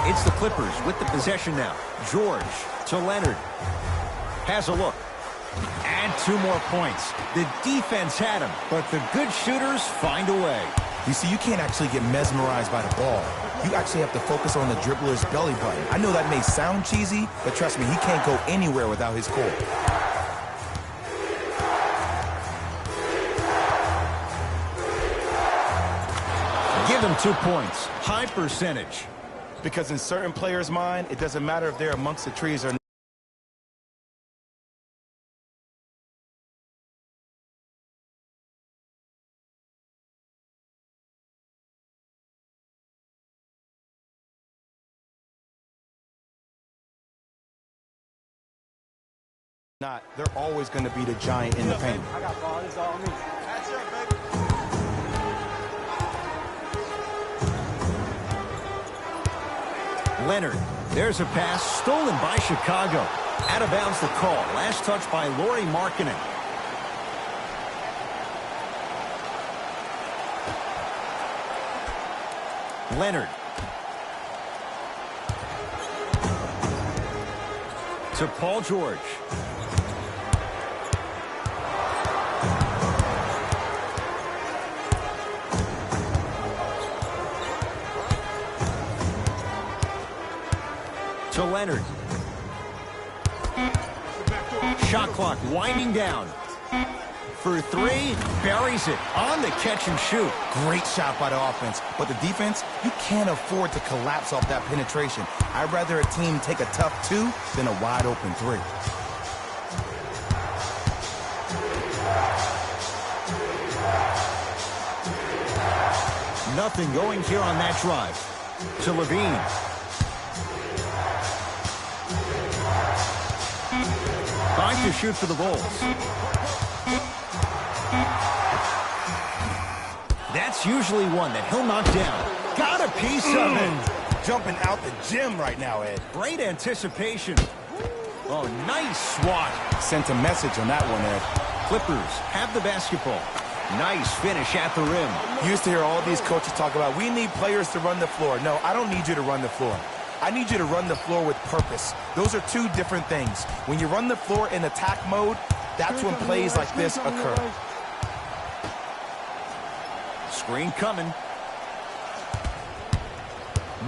It's the Clippers with the possession now. George to Leonard. Has a look. And 2 more points. The defense had him, but the good shooters find a way. You see, you can't actually get mesmerized by the ball. You actually have to focus on the dribbler's belly button. I know that may sound cheesy, but trust me, he can't go anywhere without his core. Give him 2 points. High percentage. Because in certain players' mind, it doesn't matter if they're amongst the trees or not. They're always going to be the giant in the paint. I got ball. This is all me. That's it, baby. Leonard. There's a pass stolen by Chicago. Out of bounds the call. Last touch by Lauri Markkanen. Leonard. To Paul George. To Leonard. Shot clock winding down. For 3, buries it on the catch and shoot. Great shot by the offense, but the defense, you can't afford to collapse off that penetration. I'd rather a team take a tough 2 than a wide open 3. Nothing going here on that drive. To Levine. Trying to shoot for the Bulls. That's usually one that he'll knock down. Got a piece of it. Jumping out the gym right now, Ed. Great anticipation. Oh, nice swat. Sent a message on that one, Ed. Clippers have the basketball. Nice finish at the rim. You used to hear all these coaches talk about, we need players to run the floor. No, I don't need you to run the floor. I need you to run the floor with purpose. Those are 2 different things. When you run the floor in attack mode, that's when plays like this occur. Screen coming.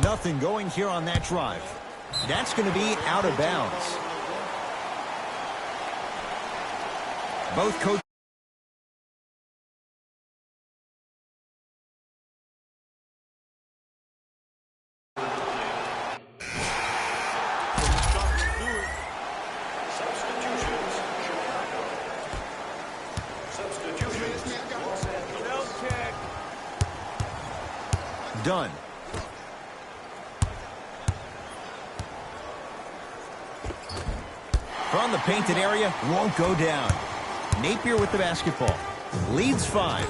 Nothing going here on that drive. That's going to be out of bounds. Both coaches. Done. From the painted area, won't go down. Napier with the basketball. Leads 5.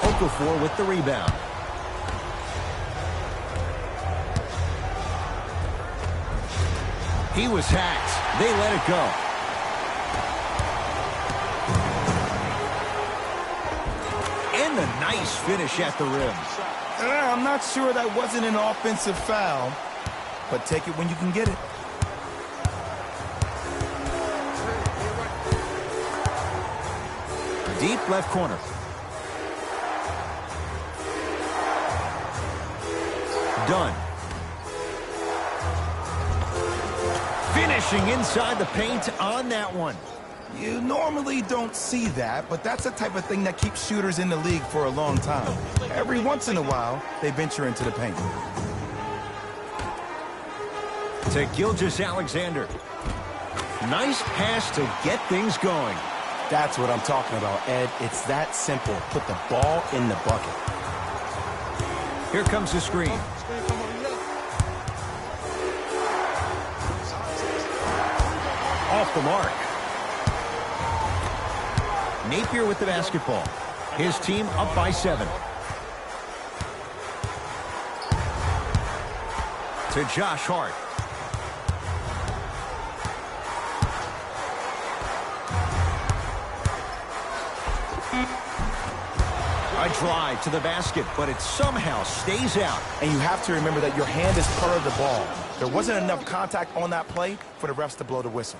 Okafor with the rebound. He was hacked. They let it go. And a nice finish at the rim. I'm not sure that wasn't an offensive foul, but take it when you can get it. Deep left corner. Done. Finishing inside the paint on that one. You normally don't see that, but that's the type of thing that keeps shooters in the league for a long time. Every once in a while, they venture into the paint. To Gilgeous-Alexander. Nice pass to get things going. That's what I'm talking about, Ed. It's that simple. Put the ball in the bucket. Here comes the screen. Off the mark. Napier with the basketball. His team up by 7. To Josh Hart. A drive to the basket, but it somehow stays out. And you have to remember that your hand is part of the ball. There wasn't enough contact on that play for the refs to blow the whistle.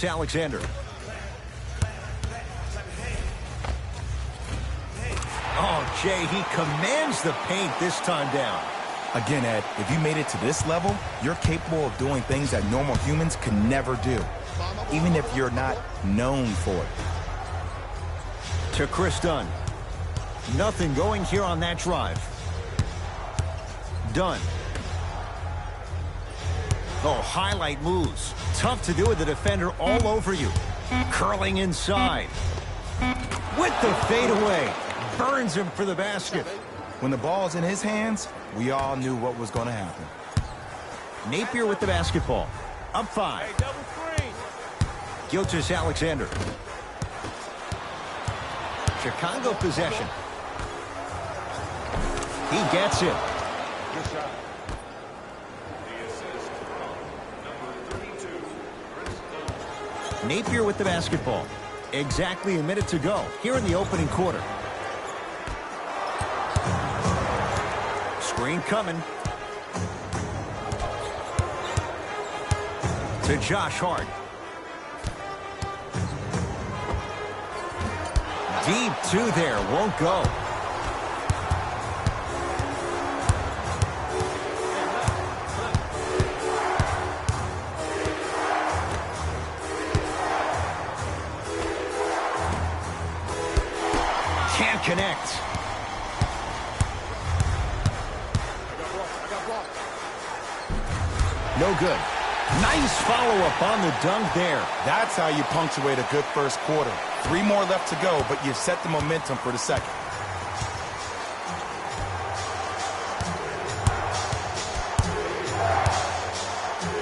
Alexander. Oh, Jay, he commands the paint this time down. Again, Ed, if you made it to this level, you're capable of doing things that normal humans can never do, even if you're not known for it. To Chris Dunn. Nothing going here on that drive. Dunn. Oh, highlight moves. Tough to do with the defender all over you. Curling inside. With the fadeaway. Burns him for the basket. When the ball's in his hands, we all knew what was going to happen. Napier with the basketball. Up 5. Hey, double screen. Alexander. Chicago possession. He gets it. Good shot. Napier with the basketball. Exactly a minute to go here in the opening quarter. Screen coming. To Josh Hart. Deep 2 there, won't go. Can't connect. No good. Nice follow-up on the dunk there. That's how you punctuate a good first quarter. 3 more left to go, but you've set the momentum for the second.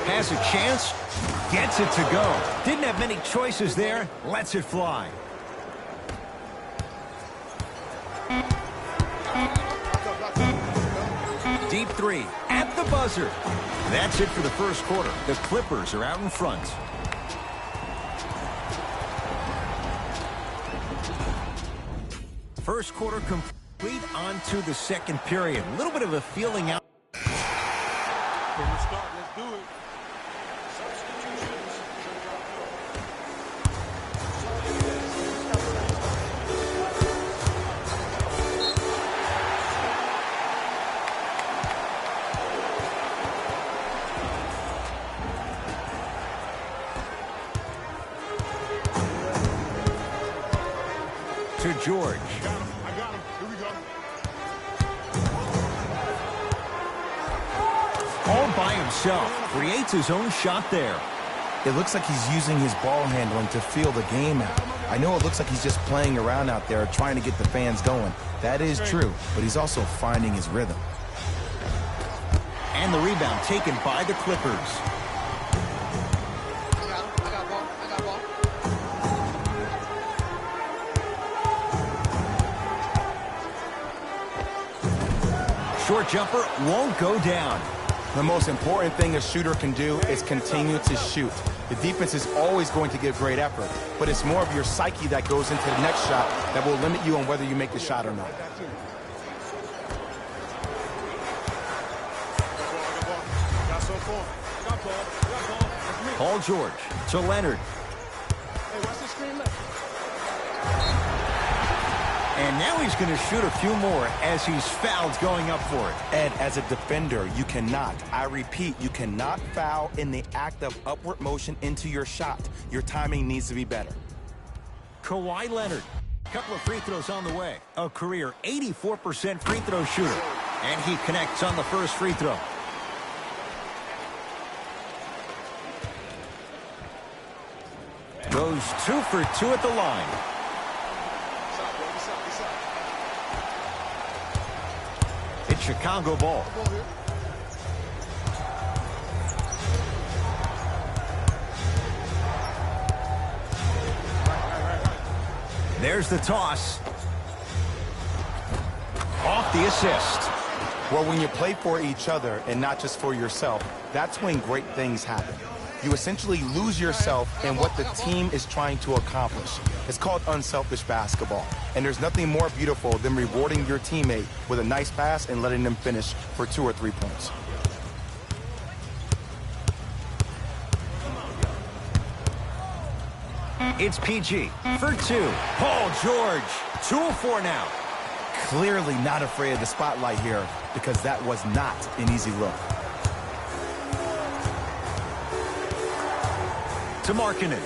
Has a chance, gets it to go. Didn't have many choices there, lets it fly. Deep 3 at the buzzer. That's it for the first quarter. The Clippers are out in front. First quarter complete, on to the second period. A little bit of a feeling out. From the start, let's do it. To George. I got him. Here we go. All by himself. Creates his own shot there. It looks like he's using his ball handling to feel the game out. I know it looks like he's just playing around out there trying to get the fans going. That is true, but he's also finding his rhythm. And the rebound taken by the Clippers. Short jumper won't go down. The most important thing a shooter can do is continue to shoot. The defense is always going to give great effort, but it's more of your psyche that goes into the next shot that will limit you on whether you make the shot or not. Paul George to Leonard. Hey, watch the screen left. And now he's going to shoot a few more as he's fouled going up for it. Ed, as a defender, you cannot, I repeat, you cannot foul in the act of upward motion into your shot. Your timing needs to be better. Kawhi Leonard. Couple of free throws on the way. A career 84% free throw shooter. And he connects on the first free throw. Goes 2 for 2 at the line. It's Chicago ball. There's the toss. Off the assist. Well, when you play for each other and not just for yourself, that's when great things happen. You essentially lose yourself in what the team is trying to accomplish. It's called unselfish basketball. And there's nothing more beautiful than rewarding your teammate with a nice pass and letting them finish for 2 or 3 points. It's PG for 2. Paul George, 2 of 4 now. Clearly not afraid of the spotlight here because that was not an easy look. To Markkanen.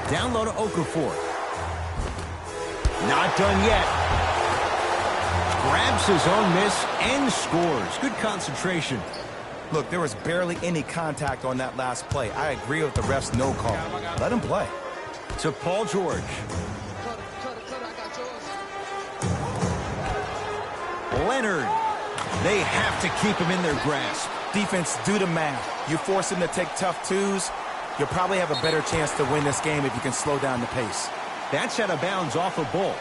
Down low to Okafor. Not done yet. Grabs his own miss and scores. Good concentration. Look, there was barely any contact on that last play. I agree with the ref's no call. Let him play. To Paul George. Leonard. They have to keep him in their grasp. Defense, do the math. You force him to take tough twos, you'll probably have a better chance to win this game if you can slow down the pace. That's out of bounds off a Bull.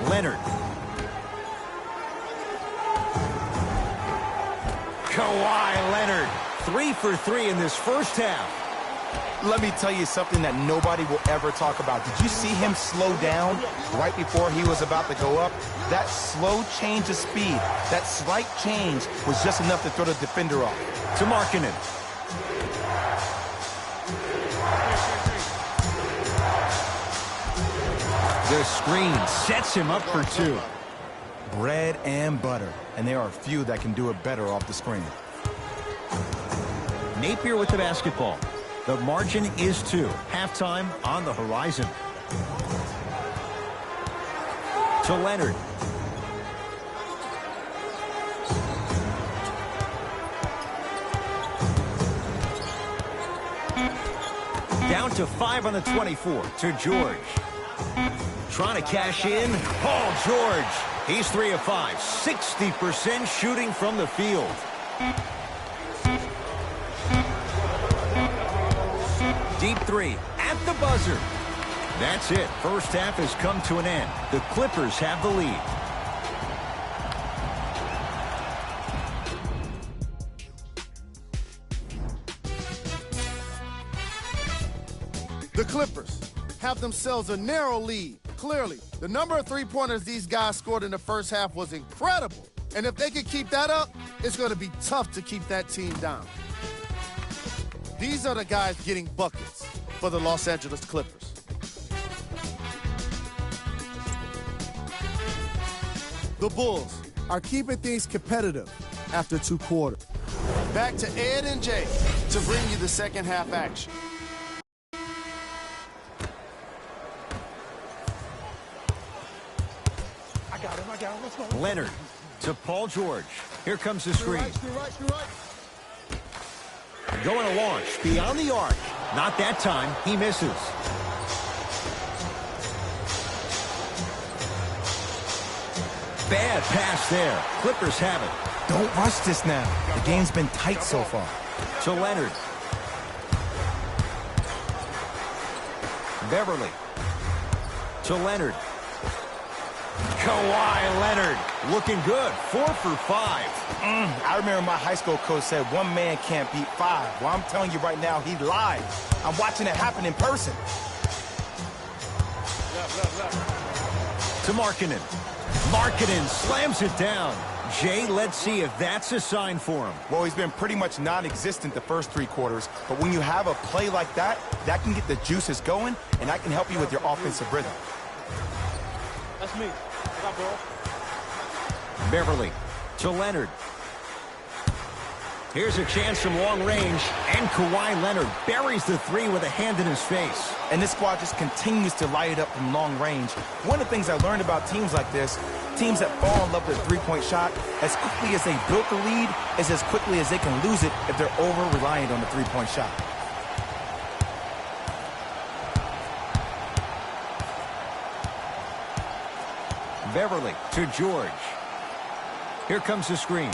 Leonard. Kawhi Leonard. 3 for 3 in this first half. Let me tell you something that nobody will ever talk about. Did you see him slow down right before he was about to go up? That slow change of speed, that slight change was just enough to throw the defender off. To Markkanen. The screen sets him up for 2. Bread and butter, and there are few that can do it better off the screen. Napier with the basketball. The margin is 2. Halftime on the horizon. To Leonard. Down to 5 on the 24. To George. Trying to cash in. Paul George. He's 3 of 5. 60% shooting from the field. Deep 3 at the buzzer. That's it. First half has come to an end. The Clippers have the lead. The Clippers have themselves a narrow lead. Clearly, the number of three-pointers these guys scored in the first half was incredible. And if they can keep that up, it's going to be tough to keep that team down. These are the guys getting buckets for the Los Angeles Clippers. The Bulls are keeping things competitive after 2 quarters. Back to Ed and Jay to bring you the second half action. Leonard to Paul George. Here comes the screen. Going to launch beyond the arc. Not that time. He misses. Bad pass there. Clippers have it. Don't rush this now. The game's been tight so far. To Leonard. Beverly. To Leonard. Kawhi Leonard looking good. 4 for 5. I remember my high school coach said 1 man can't beat 5. Well, I'm telling you right now, he lied. I'm watching it happen in person. To Markkanen. Markkanen slams it down. Jay, let's see if that's a sign for him. Well, he's been pretty much non-existent the first 3 quarters, but when you have a play like that, that can get the juices going, and that can help you with your offensive rhythm. That's me. Got ball. Beverly to Leonard. Here's a chance from long range, and Kawhi Leonard buries the 3 with a hand in his face. And this squad just continues to light it up from long range. One of the things I learned about teams like this, teams that fall in love with a 3-point shot, as quickly as they built the lead, is as quickly as they can lose it if they're over-reliant on the 3-point shot. Beverly to George. Here comes the screen.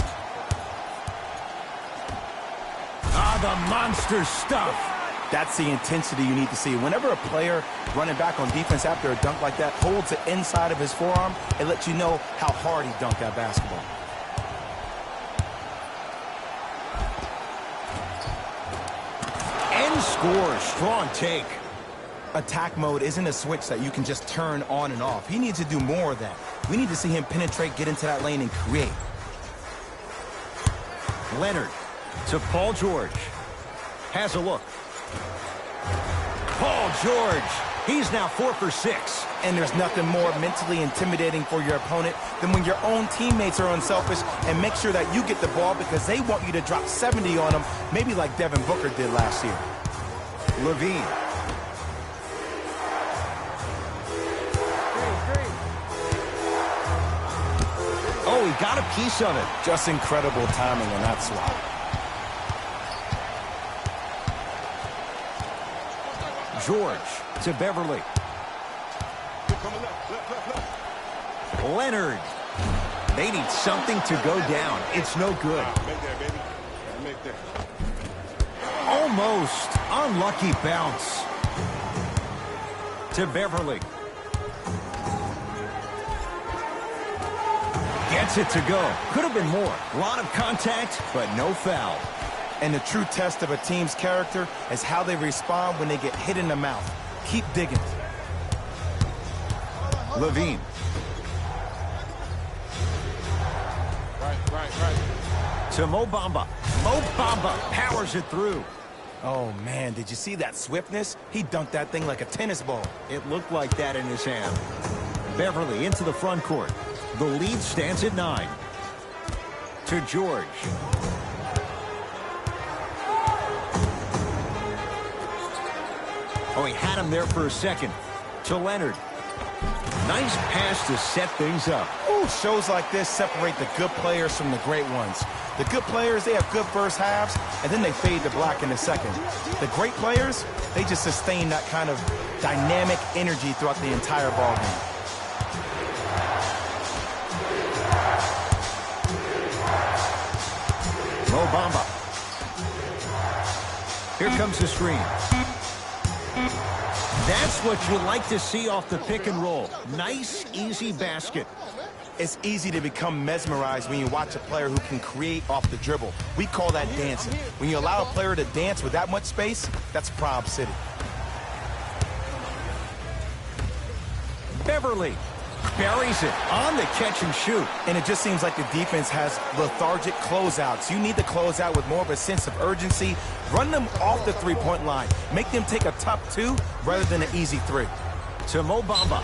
Ah, the monster stuff. That's the intensity you need to see. Whenever a player running back on defense after a dunk like that holds the inside of his forearm, it lets you know how hard he dunked that basketball. And scores. Strong take. Attack mode isn't a switch that you can just turn on and off. He needs to do more of that. We need to see him penetrate, get into that lane, and create. Leonard to Paul George. Has a look. Paul George. He's now 4 for 6. And there's nothing more mentally intimidating for your opponent than when your own teammates are unselfish and make sure that you get the ball because they want you to drop 70 on them, maybe like Devin Booker did last year. Levine. Oh, he got a piece of it. Just incredible timing on that swap. George to Beverly. Leonard. They need something to go down. It's no good. Make that, baby. Make that. Almost. Unlucky bounce. To Beverly. Gets it to go. Could have been more. A lot of contact, but no foul. And the true test of a team's character is how they respond when they get hit in the mouth. Keep digging. Levine. Right. To Mo Bamba. Mo Bamba powers it through. Oh, man, did you see that swiftness? He dunked that thing like a tennis ball. It looked like that in his hand. Beverly into the front court. The lead stands at 9. To George. Oh, he had him there for a second. To Leonard. Nice pass to set things up. Ooh, shows like this separate the good players from the great ones. The good players, they have good first halves, and then they fade to black in the second. The great players, they just sustain that kind of dynamic energy throughout the entire ballgame. Mo Bamba. Here comes the screen. That's what you like to see off the pick and roll. Nice, easy basket. It's easy to become mesmerized when you watch a player who can create off the dribble. We call that dancing. When you allow a player to dance with that much space, that's Prob City. Beverly buries it on the catch and shoot. And it just seems like the defense has lethargic closeouts. You need to close out with more of a sense of urgency. Run them off the three-point line. Make them take a tough 2 rather than an easy 3. To Mo Bamba.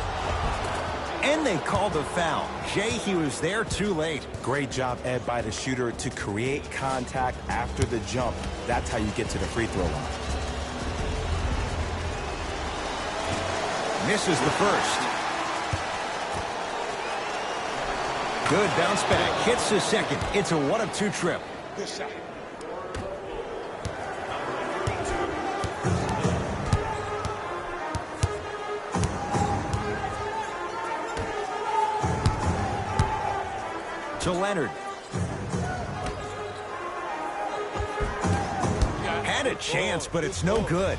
And they called the foul. Jay, he was there too late. Great job, Ed, by the shooter to create contact after the jump. That's how you get to the free throw line. Misses the first. Good bounce back. Hits the second. It's a 1 of 2 trip. Good shot. To Leonard. Had a chance, but it's no good.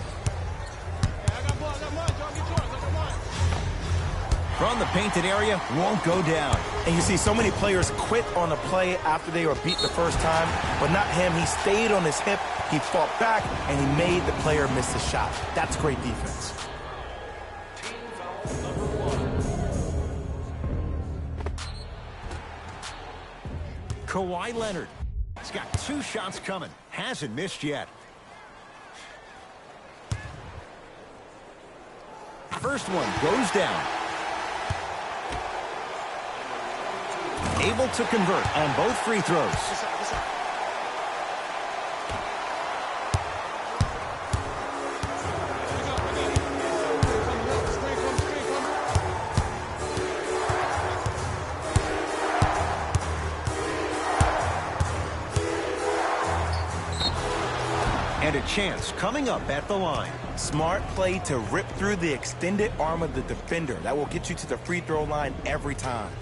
From the painted area, won't go down. And you see so many players quit on a play after they were beat the first time, but not him. He stayed on his hip, he fought back, and he made the player miss the shot. That's great defense. Kawhi Leonard. He's got 2 shots coming. Hasn't missed yet. First one goes down. Able to convert on both free throws. And a chance coming up at the line. Smart play to rip through the extended arm of the defender. That will get you to the free throw line every time.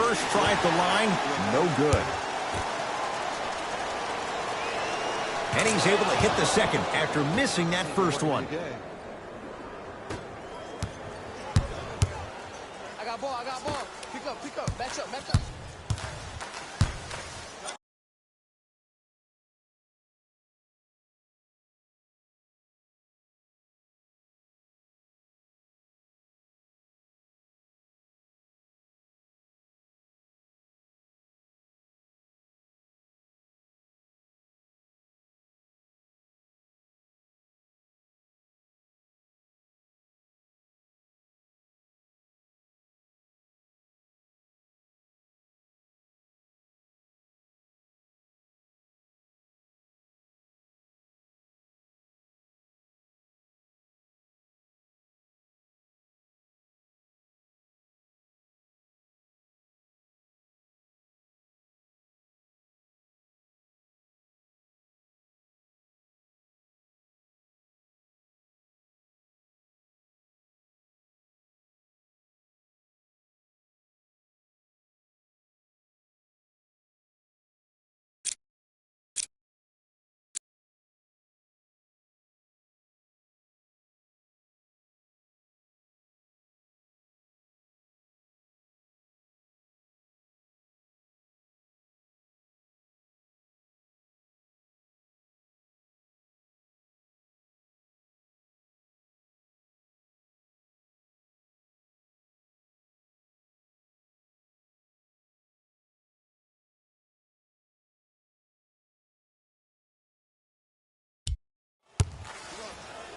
First try at the line, no good. And he's able to hit the second after missing that first one. I got ball. Pick up. Match up.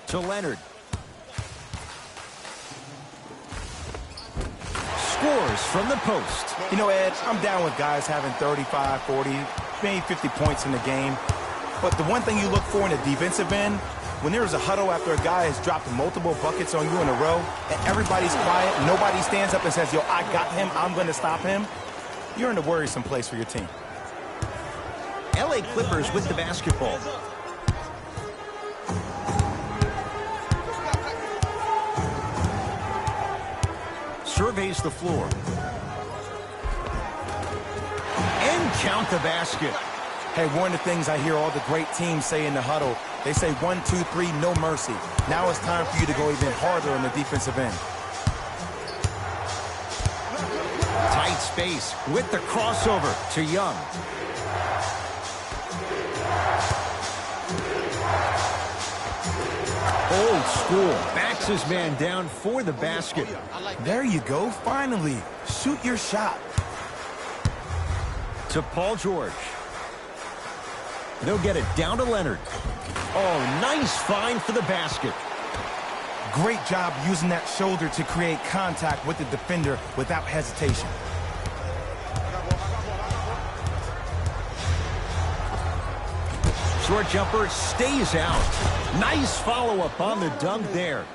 To Leonard. Scores from the post. You know, Ed, I'm down with guys having 35, 40, maybe 50 points in the game. But the one thing you look for in a defensive end, when there's a huddle after a guy has dropped multiple buckets on you in a row, and everybody's quiet, nobody stands up and says, yo, I got him, I'm going to stop him, you're in a worrisome place for your team. LA Clippers with the basketball. Surveys the floor. And count the basket. Hey, one of the things I hear all the great teams say in the huddle, they say 1, 2, 3, no mercy. Now it's time for you to go even harder on the defensive end. Tight space with the crossover to Young. Old school. Backs his man down for the basket. There you go. Finally. Shoot your shot. To Paul George. They'll get it down to Leonard. Oh, nice find for the basket. Great job using that shoulder to create contact with the defender without hesitation. Short jumper stays out. Nice follow-up on the dunk there.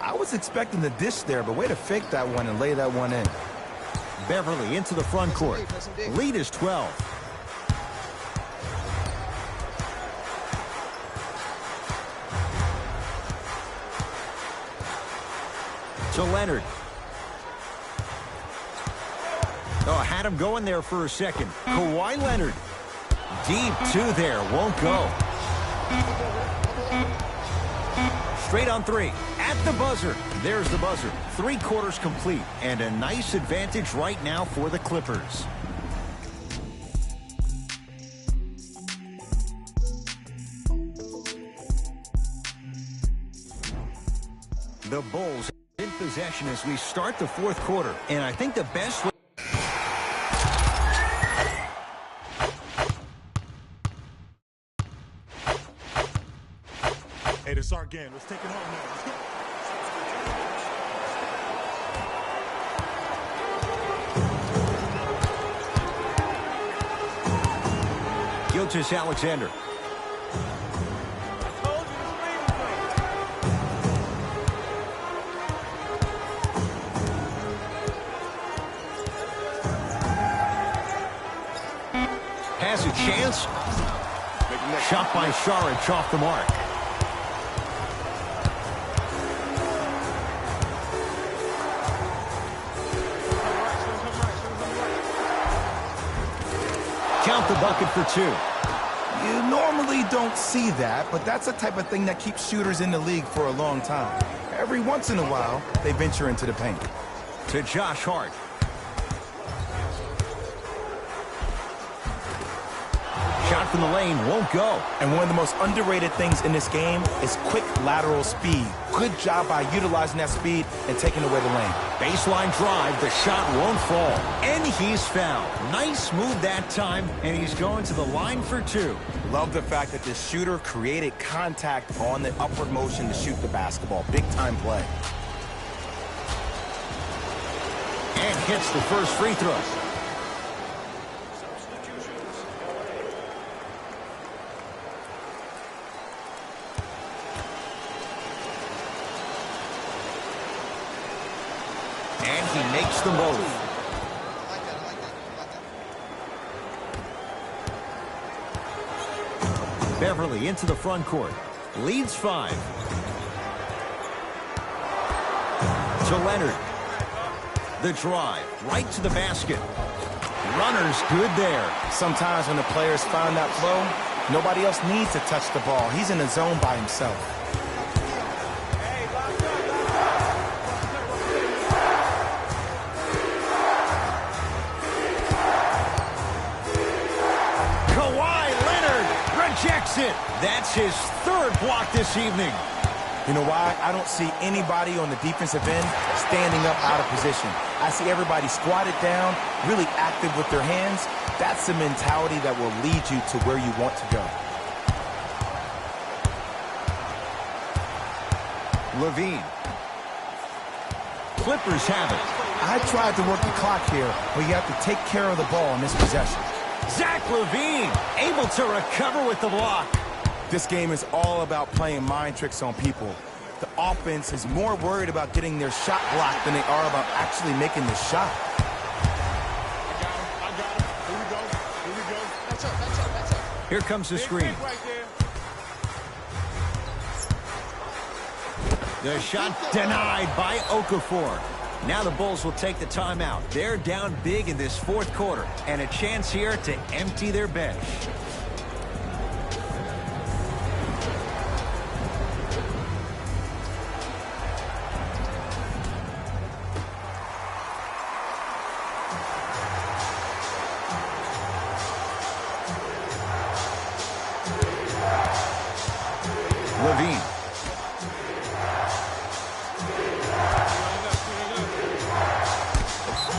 I was expecting the dish there, but way to fake that one and lay that one in. Beverly into the front court. Lead is 12. To Leonard. Oh, had him going there for a second. Kawhi Leonard. Deep two there, won't go. Straight on three. At the buzzer. There's the buzzer. 3 quarters complete. And a nice advantage right now for the Clippers. The Bulls in possession as we start the 4th quarter. And I think the best way... Hey, this is our game. Let's take it home now. Let's go. Gilgeous-Alexander. Has a chance. Shot by Saric off the mark. the bucket for two. You normally don't see that, but that's the type of thing that keeps shooters in the league for a long time. Every once in a while, they venture into the paint. To Josh Hart. Shot from the lane won't go. And one of the most underrated things in this game is quick lateral speed. Good job by utilizing that speed and taking away the lane. Baseline drive, the shot won't fall. And he's fouled. Nice move that time, and he's going to the line for two. Love the fact that the shooter created contact on the upward motion to shoot the basketball. Big time play. And hits the first free throw. And he makes them both. Beverly into the front court. Leads 5. To Leonard. The drive. Right to the basket. Runner's good there. Sometimes when the players find that flow, nobody else needs to touch the ball. He's in the zone by himself. Rejects it. That's his third block this evening. You know why? I don't see anybody on the defensive end standing up out of position. I see everybody squatted down, really active with their hands. That's the mentality that will lead you to where you want to go. Levine. Clippers have it. I tried to work the clock here, but you have to take care of the ball in this possession. Zach LaVine able to recover with the block. This game is all about playing mind tricks on people. The offense is more worried about getting their shot blocked than they are about actually making the shot. I got him. Here we go. Here we go. Match up. Here comes the screen. Right there. The shot denied by Okafor. Now the Bulls will take the timeout. They're down big in this fourth quarter, and a chance here to empty their bench. Levine.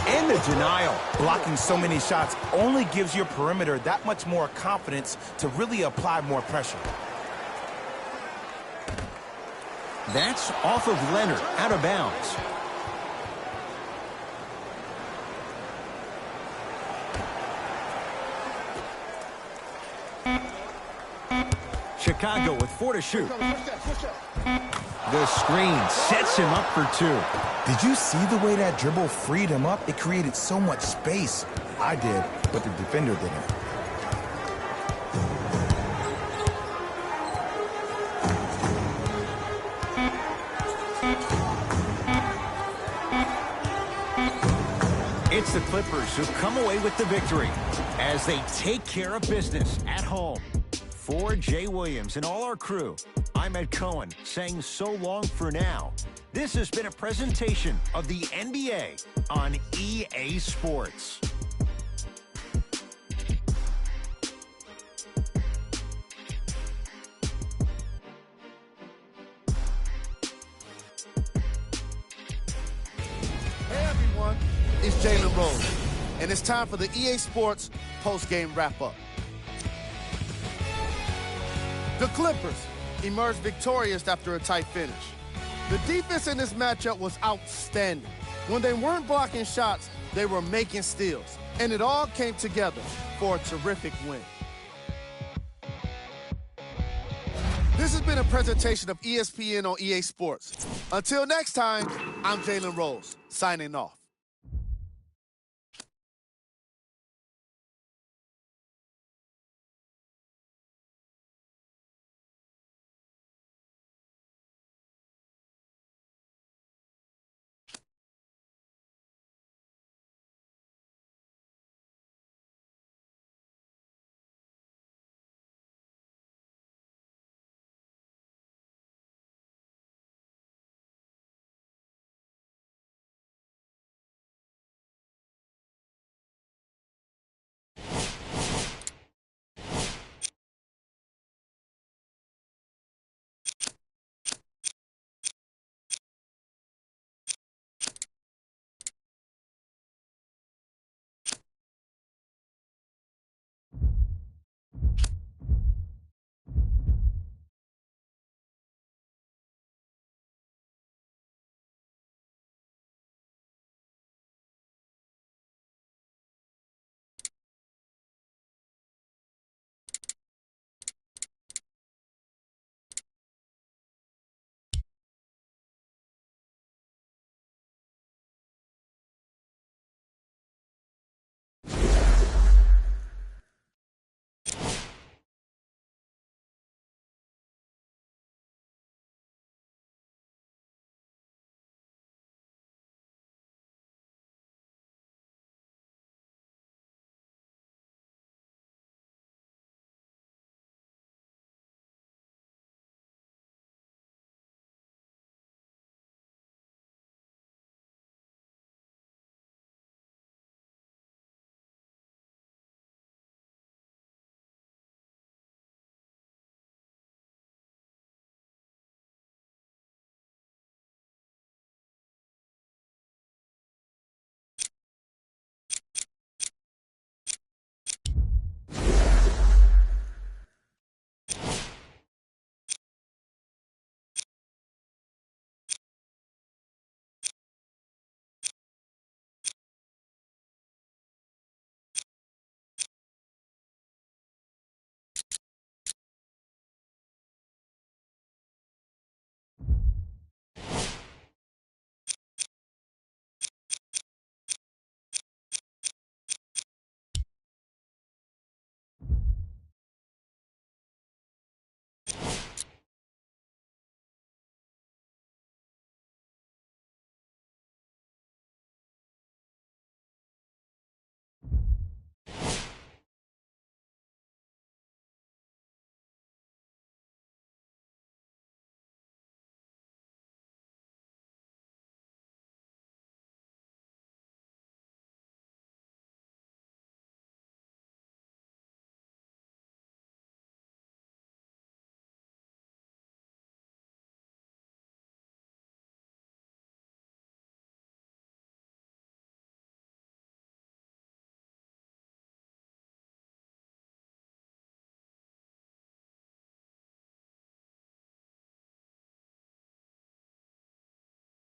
In the denial. Blocking so many shots only gives your perimeter that much more confidence to really apply more pressure. That's off of Leonard, out of bounds. Chicago with 4 to shoot. The screen sets him up for 2. Did you see the way that dribble freed him up? It created so much space. I did, but the defender didn't. It's the Clippers who come away with the victory as they take care of business at home. For Jay Williams and all our crew, I'm Ed Cohen saying so long for now. This has been a presentation of the NBA on EA Sports. Hey everyone, it's Jalen Rose, and it's time for the EA Sports post-game wrap-up. The Clippers emerged victorious after a tight finish. The defense in this matchup was outstanding. When they weren't blocking shots, they were making steals, and it all came together for a terrific win. This has been a presentation of ESPN on EA Sports. Until next time, I'm Jalen Rose, signing off.